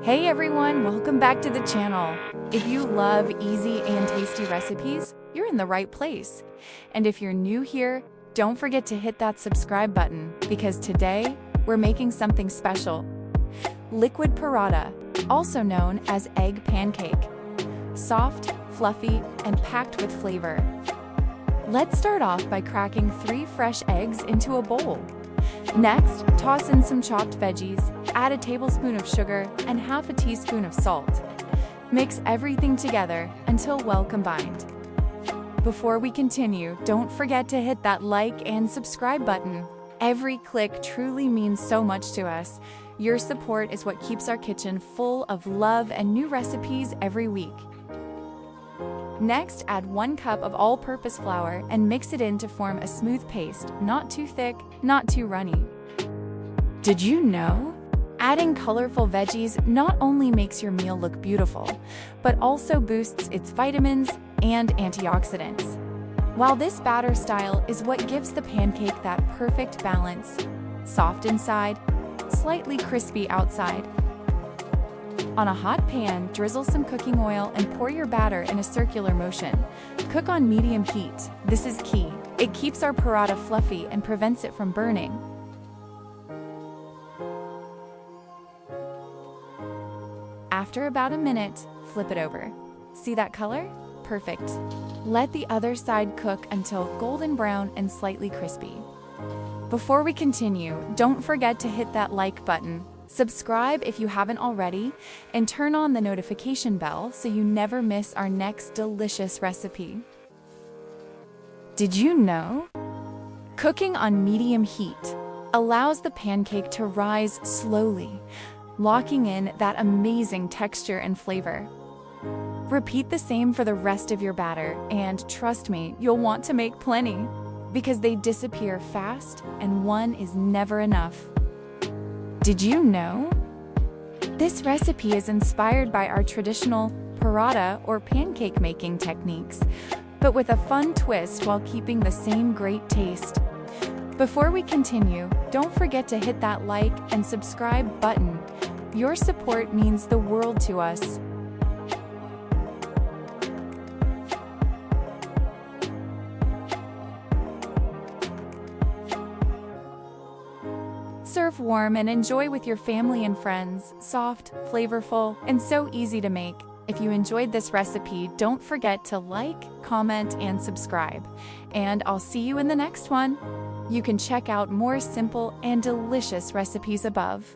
Hey everyone, welcome back to the channel. If you love easy and tasty recipes, you're in the right place. And if you're new here, don't forget to hit that subscribe button because today we're making something special. Liquid paratha, also known as egg pancake. Soft, fluffy, and packed with flavor. Let's start off by cracking 3 fresh eggs into a bowl. Next, toss in some chopped veggies, add a tablespoon of sugar and half a teaspoon of salt. Mix everything together until well combined. Before we continue, don't forget to hit that like and subscribe button. Every click truly means so much to us. Your support is what keeps our kitchen full of love and new recipes every week. Next, add 1 cup of all-purpose flour and mix it in to form a smooth paste, not too thick, not too runny. Did you know? Adding colorful veggies not only makes your meal look beautiful, but also boosts its vitamins and antioxidants. While this batter style is what gives the pancake that perfect balance, soft inside, slightly crispy outside. On a hot pan, drizzle some cooking oil and pour your batter in a circular motion. Cook on medium heat. This is key. It keeps our paratha fluffy and prevents it from burning. After about a minute, flip it over. See that color? Perfect. Let the other side cook until golden brown and slightly crispy. Before we continue, don't forget to hit that like button. Subscribe if you haven't already, and turn on the notification bell so you never miss our next delicious recipe. Did you know? Cooking on medium heat allows the pancake to rise slowly, locking in that amazing texture and flavor. Repeat the same for the rest of your batter, and trust me, you'll want to make plenty, because they disappear fast and one is never enough. Did you know? This recipe is inspired by our traditional paratha or pancake making techniques, but with a fun twist while keeping the same great taste. Before we continue, don't forget to hit that like and subscribe button. Your support means the world to us. Serve warm and enjoy with your family and friends. Soft, flavorful, and so easy to make. If you enjoyed this recipe, don't forget to like, comment, and subscribe. And I'll see you in the next one. You can check out more simple and delicious recipes above.